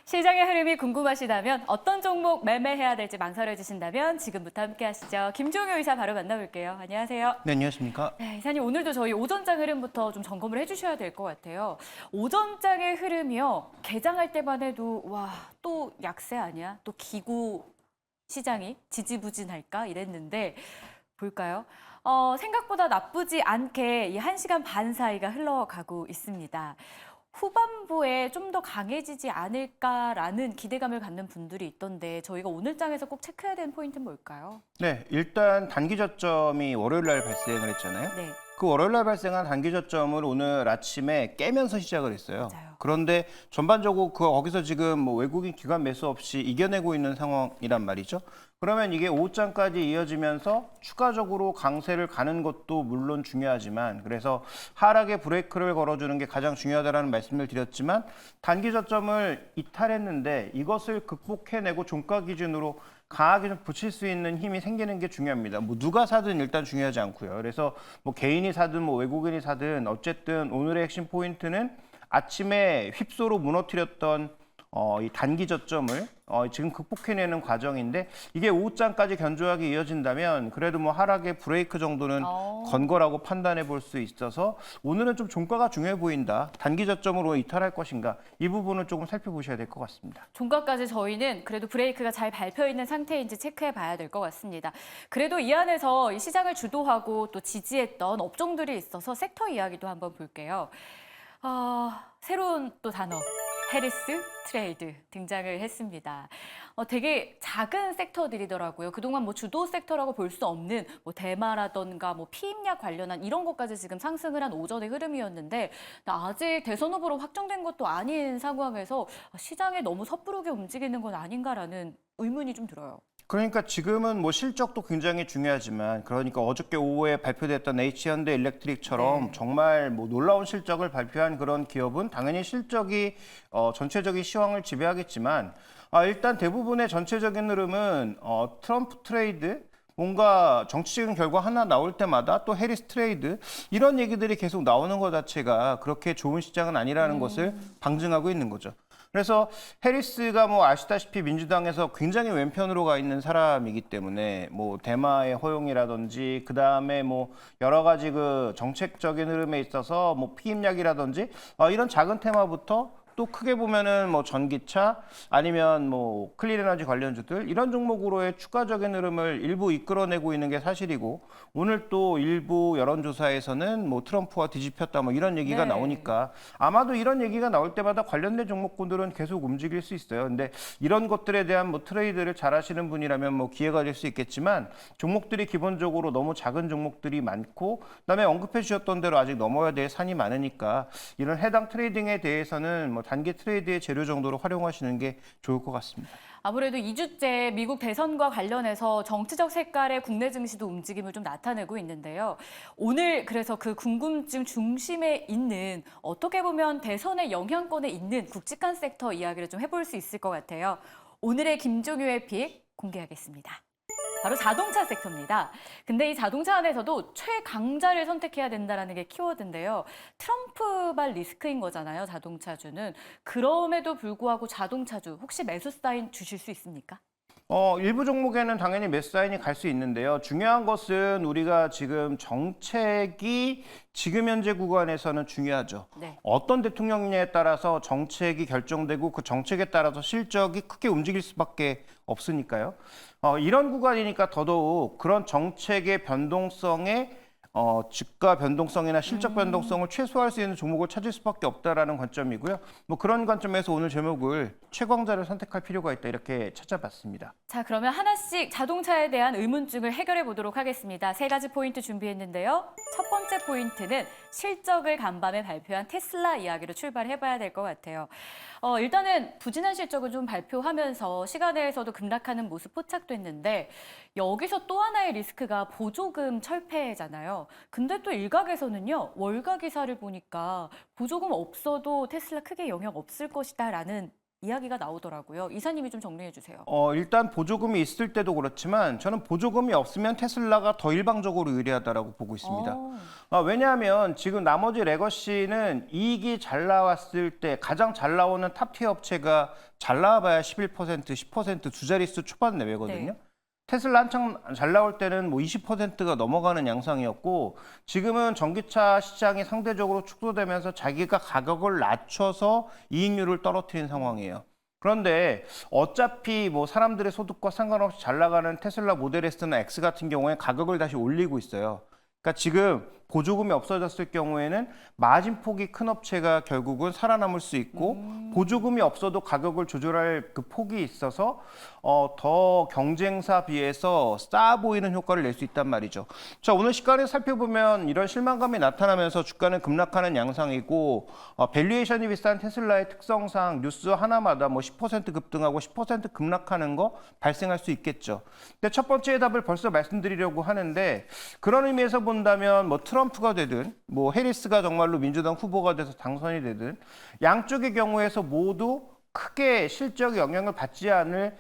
시장의 흐름이 궁금하시다면 어떤 종목 매매해야 될지 망설여지신다면 지금부터 함께 하시죠. 김종효 이사 바로 만나볼게요. 안녕하세요. 네, 안녕하십니까. 네, 이사님 오늘도 저희 오전장 흐름부터 좀 점검을 해주셔야 될 것 같아요. 오전장의 흐름이요. 개장할 때만 해도 와, 또 약세 아니야? 또 기구 시장이 지지부진할까? 이랬는데 볼까요? 생각보다 나쁘지 않게 이 1시간 반 사이가 흘러가고 있습니다. 후반부에 좀 더 강해지지 않을까라는 기대감을 갖는 분들이 있던데 저희가 오늘 장에서 꼭 체크해야 되는 포인트는 뭘까요? 네, 일단 단기 저점이 월요일 날 발생을 했잖아요. 네, 그 월요일 날 발생한 단기 저점을 오늘 아침에 깨면서 시작을 했어요. 맞아요. 그런데 전반적으로 거기서 지금 뭐 외국인 기관 매수 없이 이겨내고 있는 상황이란 말이죠. 그러면 이게 오후장까지 이어지면서 추가적으로 강세를 가는 것도 물론 중요하지만 그래서 하락의 브레이크를 걸어주는 게 가장 중요하다라는 말씀을 드렸지만 단기 저점을 이탈했는데 이것을 극복해내고 종가 기준으로 강하게 좀 붙일 수 있는 힘이 생기는 게 중요합니다. 뭐 누가 사든 일단 중요하지 않고요. 그래서 뭐 개인이 사든 뭐 외국인이 사든 어쨌든 오늘의 핵심 포인트는 아침에 휩소로 무너뜨렸던 이 단기 저점을 지금 극복해내는 과정인데 이게 오후장까지 견조하게 이어진다면 그래도 뭐 하락의 브레이크 정도는 건 거라고 판단해 볼 수 있어서 오늘은 좀 종가가 중요해 보인다. 단기 저점으로 이탈할 것인가 이 부분을 조금 살펴보셔야 될 것 같습니다. 종가까지 저희는 그래도 브레이크가 잘 밟혀 있는 상태인지 체크해 봐야 될 것 같습니다. 그래도 이 안에서 이 시장을 주도하고 또 지지했던 업종들이 있어서 섹터 이야기도 한번 볼게요. 새로운 또 단어. 해리스 트레이드 등장을 했습니다. 되게 작은 섹터들이더라고요. 그동안 뭐 주도 섹터라고 볼 수 없는 뭐 대마라던가 뭐 피임약 관련한 이런 것까지 지금 상승을 한 오전의 흐름이었는데 아직 대선 후보로 확정된 것도 아닌 상황에서 시장에 너무 섣부르게 움직이는 건 아닌가라는 의문이 좀 들어요. 그러니까 지금은 뭐 실적도 굉장히 중요하지만 그러니까 어저께 오후에 발표됐던 H현대 일렉트릭처럼 네. 정말 뭐 놀라운 실적을 발표한 그런 기업은 당연히 실적이 전체적인 시황을 지배하겠지만 일단 대부분의 전체적인 흐름은 트럼프 트레이드 뭔가 정치적인 결과 하나 나올 때마다 또 해리스 트레이드 이런 얘기들이 계속 나오는 것 자체가 그렇게 좋은 시장은 아니라는 것을 방증하고 있는 거죠. 그래서 해리스가 뭐 아시다시피 민주당에서 굉장히 왼편으로 가 있는 사람이기 때문에 뭐 대마의 허용이라든지 그 다음에 뭐 여러 가지 그 정책적인 흐름에 있어서 뭐 피임약이라든지 이런 작은 테마부터 또 크게 보면은 뭐 전기차 아니면 뭐 클린에너지 관련주들 이런 종목으로의 추가적인 흐름을 일부 이끌어내고 있는 게 사실이고 오늘 또 일부 여론조사에서는 뭐 트럼프와 뒤집혔다 뭐 이런 얘기가 네. 나오니까 아마도 이런 얘기가 나올 때마다 관련된 종목군들은 계속 움직일 수 있어요. 근데 이런 것들에 대한 뭐 트레이드를 잘 하시는 분이라면 뭐 기회가 될 수 있겠지만 종목들이 기본적으로 너무 작은 종목들이 많고 그다음에 언급해 주셨던 대로 아직 넘어야 될 산이 많으니까 이런 해당 트레이딩에 대해서는 뭐 단기 트레이드의 재료 정도로 활용하시는 게 좋을 것 같습니다. 아무래도 2주째 미국 대선과 관련해서 정치적 색깔의 국내 증시도 움직임을 좀 나타내고 있는데요. 오늘 그래서 그 궁금증 중심에 있는 어떻게 보면 대선의 영향권에 있는 굵직한 섹터 이야기를 좀 해볼 수 있을 것 같아요. 오늘의 김종효의 픽 공개하겠습니다. 바로 자동차 섹터입니다. 근데 이 자동차 안에서도 최강자를 선택해야 된다는 게 키워드인데요. 트럼프발 리스크인 거잖아요, 자동차주는. 그럼에도 불구하고 자동차주 혹시 매수 사인 주실 수 있습니까? 일부 종목에는 당연히 매수 사인이 갈 수 있는데요. 중요한 것은 우리가 지금 정책이 지금 현재 구간에서는 중요하죠. 네. 어떤 대통령에 따라서 정책이 결정되고 그 정책에 따라서 실적이 크게 움직일 수밖에 없으니까요. 이런 구간이니까 더더욱 그런 정책의 변동성에 주가 변동성이나 실적 변동성을 최소화할 수 있는 종목을 찾을 수밖에 없다라는 관점이고요. 뭐 그런 관점에서 오늘 제목을 최강자를 선택할 필요가 있다 이렇게 찾아봤습니다. 자, 그러면 하나씩 자동차에 대한 의문증을 해결해 보도록 하겠습니다. 세 가지 포인트 준비했는데요. 첫 번째 포인트는 실적을 간밤에 발표한 테슬라 이야기로 출발해 봐야 될 것 같아요. 일단은 부진한 실적을 좀 발표하면서 시간에서도 급락하는 모습 포착됐는데 여기서 또 하나의 리스크가 보조금 철폐잖아요. 근데 또 일각에서는요, 월가 기사를 보니까 보조금 없어도 테슬라 크게 영향 없을 것이다라는 이야기가 나오더라고요. 이사님이 좀 정리해 주세요. 일단 보조금이 있을 때도 그렇지만 저는 보조금이 없으면 테슬라가 더 일방적으로 유리하다라고 보고 있습니다. 왜냐하면 지금 나머지 레거시는 이익이 잘 나왔을 때 가장 잘 나오는 탑티어 업체가 잘 나와봐야 11%, 10% 두 자릿수 초반 내외거든요. 네. 테슬라 한창 잘 나올 때는 뭐 20%가 넘어가는 양상이었고 지금은 전기차 시장이 상대적으로 축소되면서 자기가 가격을 낮춰서 이익률을 떨어뜨린 상황이에요. 그런데 어차피 뭐 사람들의 소득과 상관없이 잘 나가는 테슬라 모델 S나 X 같은 경우에 가격을 다시 올리고 있어요. 그러니까 지금 보조금이 없어졌을 경우에는 마진폭이 큰 업체가 결국은 살아남을 수 있고 보조금이 없어도 가격을 조절할 그 폭이 있어서 더 경쟁사 비해서 싸 보이는 효과를 낼 수 있단 말이죠. 자, 오늘 시가를 살펴보면 이런 실망감이 나타나면서 주가는 급락하는 양상이고 밸류에이션이 비싼 테슬라의 특성상 뉴스 하나마다 뭐 10% 급등하고 10% 급락하는 거 발생할 수 있겠죠. 근데 첫 번째 답을 벌써 말씀드리려고 하는데 그런 의미에서 본다면 뭐 트럼프가 되든 뭐 해리스가 정말로 민주당 후보가 돼서 당선이 되든 양쪽의 경우에서 모두 크게 실적 영향을 받지 않을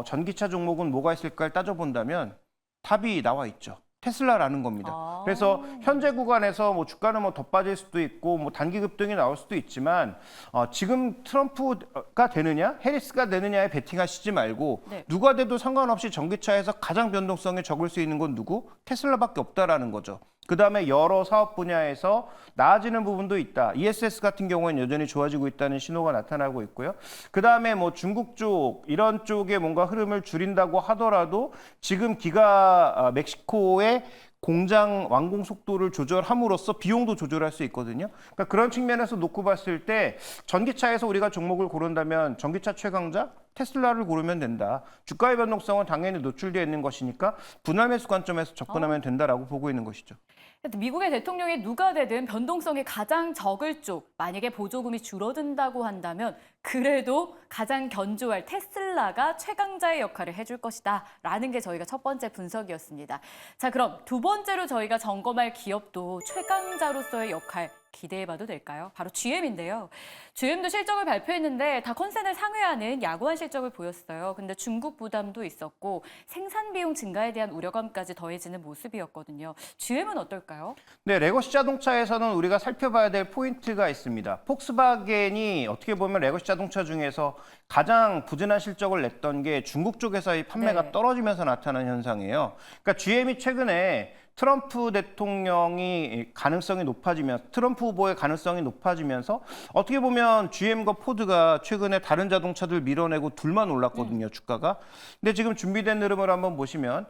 전기차 종목은 뭐가 있을까를 따져본다면 답이 나와 있죠. 테슬라라는 겁니다. 그래서 현재 구간에서 뭐 주가는 뭐 더 빠질 수도 있고 뭐 단기 급등이 나올 수도 있지만 지금 트럼프가 되느냐 해리스가 되느냐에 베팅하시지 말고 네. 누가 돼도 상관없이 전기차에서 가장 변동성이 적을 수 있는 건 누구? 테슬라밖에 없다라는 거죠. 그다음에 여러 사업 분야에서 나아지는 부분도 있다. ESS 같은 경우는 여전히 좋아지고 있다는 신호가 나타나고 있고요. 그다음에 뭐 중국 쪽 이런 쪽에 뭔가 흐름을 줄인다고 하더라도 지금 멕시코의 공장 완공 속도를 조절함으로써 비용도 조절할 수 있거든요. 그러니까 그런 측면에서 놓고 봤을 때 전기차에서 우리가 종목을 고른다면 전기차 최강자 테슬라를 고르면 된다. 주가의 변동성은 당연히 노출되어 있는 것이니까 분할 매수 관점에서 접근하면 된다라고 보고 있는 것이죠. 미국의 대통령이 누가 되든 변동성이 가장 적을 쪽, 만약에 보조금이 줄어든다고 한다면 그래도 가장 견조할 테슬라가 최강자의 역할을 해줄 것이다 라는 게 저희가 첫 번째 분석이었습니다. 자, 그럼 두 번째로 저희가 점검할 기업도 최강자로서의 역할 기대해봐도 될까요? 바로 GM인데요. GM도 실적을 발표했는데 다 컨센을 상회하는 야구한 실적을 보였어요. 근데 중국 부담도 있었고 생산 비용 증가에 대한 우려감까지 더해지는 모습이었거든요. GM은 어떨까요? 네, 레거시 자동차에서는 우리가 살펴봐야 될 포인트가 있습니다. 폭스바겐이 어떻게 보면 레거시 자동차 중에서 가장 부진한 실적을 냈던 게 중국 쪽에서의 판매가 네. 떨어지면서 나타나는 현상이에요. 그러니까 GM이 최근에 트럼프 대통령이 가능성이 높아지면서 트럼프 후보의 가능성이 높아지면서 어떻게 보면 GM과 포드가 최근에 다른 자동차들 밀어내고 둘만 올랐거든요, 주가가. 근데 지금 준비된 흐름을 한번 보시면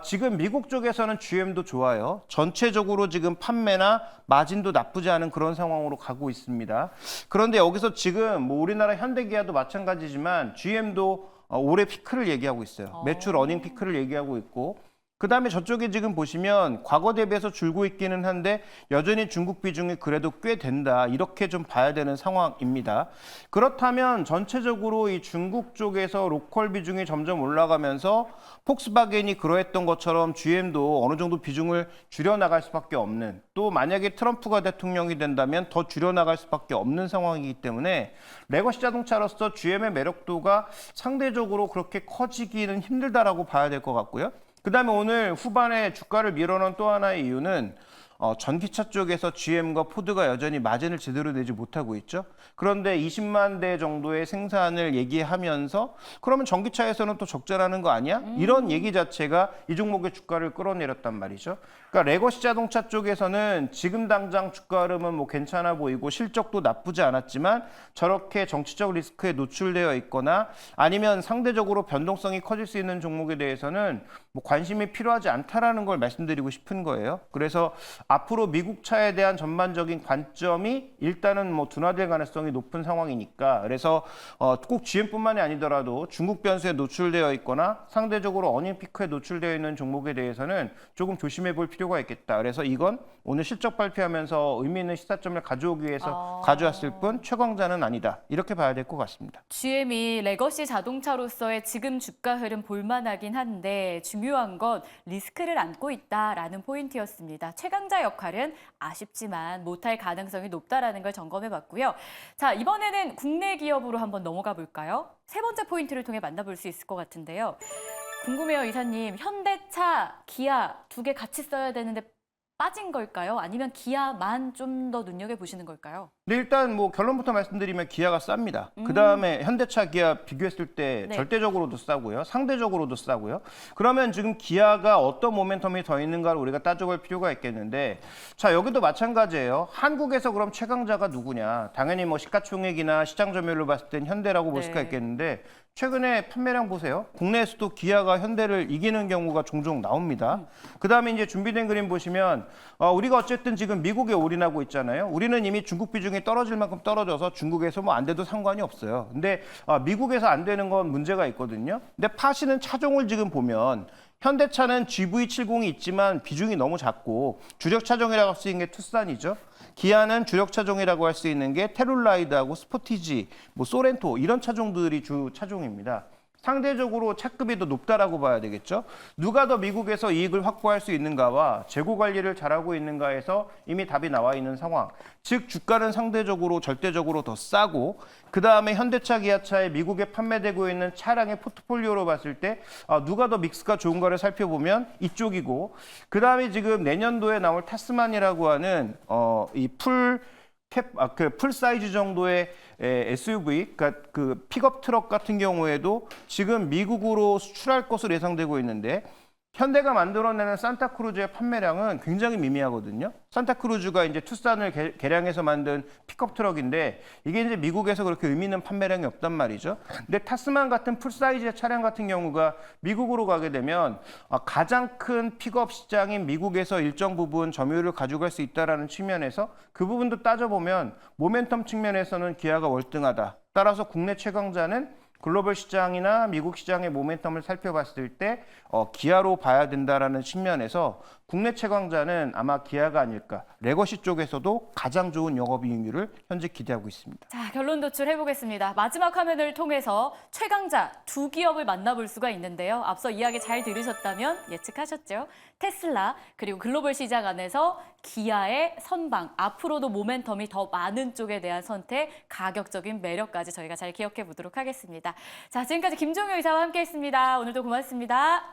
지금 미국 쪽에서는 GM도 좋아요. 전체적으로 지금 판매나 마진도 나쁘지 않은 그런 상황으로 가고 있습니다. 그런데 여기서 지금 뭐 우리나라 현대기아도 마찬가지지만 GM도 올해 피크를 얘기하고 있어요. 매출 어닝 피크를 얘기하고 있고 그다음에 저쪽에 지금 보시면 과거 대비해서 줄고 있기는 한데 여전히 중국 비중이 그래도 꽤 된다. 이렇게 좀 봐야 되는 상황입니다. 그렇다면 전체적으로 이 중국 쪽에서 로컬 비중이 점점 올라가면서 폭스바겐이 그러했던 것처럼 GM도 어느 정도 비중을 줄여나갈 수밖에 없는 또 만약에 트럼프가 대통령이 된다면 더 줄여나갈 수밖에 없는 상황이기 때문에 레거시 자동차로서 GM의 매력도가 상대적으로 그렇게 커지기는 힘들다라고 봐야 될 것 같고요. 그다음에 오늘 후반에 주가를 밀어넣은 또 하나의 이유는 전기차 쪽에서 GM과 포드가 여전히 마진을 제대로 내지 못하고 있죠. 그런데 20만 대 정도의 생산을 얘기하면서 그러면 전기차에서는 또 적자라는 거 아니야? 이런 얘기 자체가 이 종목의 주가를 끌어내렸단 말이죠. 그러니까 레거시 자동차 쪽에서는 지금 당장 주가 흐름은 뭐 괜찮아 보이고 실적도 나쁘지 않았지만 저렇게 정치적 리스크에 노출되어 있거나 아니면 상대적으로 변동성이 커질 수 있는 종목에 대해서는 뭐 관심이 필요하지 않다라는 걸 말씀드리고 싶은 거예요. 그래서 앞으로 미국 차에 대한 전반적인 관점이 일단은 뭐 둔화될 가능성이 높은 상황이니까 그래서 꼭 GM뿐만이 아니더라도 중국 변수에 노출되어 있거나 상대적으로 어닝 피크에 노출되어 있는 종목에 대해서는 조금 조심해 볼 필요가 있겠다. 그래서 이건 오늘 실적 발표하면서 의미 있는 시사점을 가져오기 위해서 가져왔을 뿐 최강자는 아니다. 이렇게 봐야 될 것 같습니다. GM이 레거시 자동차로서의 지금 주가 흐름 볼만하긴 한데 중요한 건 리스크를 안고 있다라는 포인트였습니다. 최강자 최강자 역할은 아쉽지만 못할 가능성이 높다라는 걸 점검해 봤고요. 자, 이번에는 국내 기업으로 한번 넘어가 볼까요? 세 번째 포인트를 통해 만나볼 수 있을 것 같은데요. 궁금해요, 이사님. 현대차, 기아 두 개 같이 써야 되는데 빠진 걸까요? 아니면 기아만 좀 더 눈여겨보시는 걸까요? 네, 일단 뭐 결론부터 말씀드리면 기아가 쌉니다. 그다음에 현대차, 기아 비교했을 때 네. 절대적으로도 싸고요. 상대적으로도 싸고요. 그러면 지금 기아가 어떤 모멘텀이 더 있는가를 우리가 따져볼 필요가 있겠는데 자, 여기도 마찬가지예요. 한국에서 그럼 최강자가 누구냐? 당연히 뭐 시가총액이나 시장 점유율로 봤을 땐 현대라고 볼 수가 네. 있겠는데 최근에 판매량 보세요. 국내에서도 기아가 현대를 이기는 경우가 종종 나옵니다. 그다음에 이제 준비된 그림 보시면 우리가 어쨌든 지금 미국에 올인하고 있잖아요. 우리는 이미 중국 비중이 떨어질 만큼 떨어져서 중국에서 뭐 안 돼도 상관이 없어요. 근데 미국에서 안 되는 건 문제가 있거든요. 근데 파시는 차종을 지금 보면 현대차는 GV70이 있지만 비중이 너무 작고 주력 차종이라고 할 수 있는 게 투싼이죠. 기아는 주력 차종이라고 할 수 있는 게 테룰라이드하고 스포티지, 뭐 소렌토 이런 차종들이 주 차종입니다. 상대적으로 차급이 더 높다라고 봐야 되겠죠. 누가 더 미국에서 이익을 확보할 수 있는가와 재고 관리를 잘하고 있는가에서 이미 답이 나와 있는 상황. 즉 주가는 상대적으로 절대적으로 더 싸고 그다음에 현대차, 기아차에 미국에 판매되고 있는 차량의 포트폴리오로 봤을 때 누가 더 믹스가 좋은가를 살펴보면 이쪽이고 그다음에 지금 내년도에 나올 타스만이라고 하는 풀 사이즈 정도의 SUV, 그러니까 그 픽업 트럭 같은 경우에도 지금 미국으로 수출할 것으로 예상되고 있는데 현대가 만들어내는 산타크루즈의 판매량은 굉장히 미미하거든요. 산타크루즈가 이제 투싼을 개량해서 만든 픽업 트럭인데 이게 이제 미국에서 그렇게 의미 있는 판매량이 없단 말이죠. 근데 타스만 같은 풀사이즈의 차량 같은 경우가 미국으로 가게 되면 가장 큰 픽업 시장인 미국에서 일정 부분 점유율을 가져갈 수 있다는 측면에서 그 부분도 따져보면 모멘텀 측면에서는 기아가 월등하다. 따라서 국내 최강자는 글로벌 시장이나 미국 시장의 모멘텀을 살펴봤을 때 기아로 봐야 된다라는 측면에서 국내 최강자는 아마 기아가 아닐까. 레거시 쪽에서도 가장 좋은 영업이익률을 현재 기대하고 있습니다. 자, 결론 도출해 보겠습니다. 마지막 화면을 통해서 최강자 두 기업을 만나볼 수가 있는데요. 앞서 이야기 잘 들으셨다면 예측하셨죠? 테슬라 그리고 글로벌 시장 안에서 기아의 선방, 앞으로도 모멘텀이 더 많은 쪽에 대한 선택, 가격적인 매력까지 저희가 잘 기억해 보도록 하겠습니다. 자, 지금까지 김종효 이사와 함께했습니다. 오늘도 고맙습니다.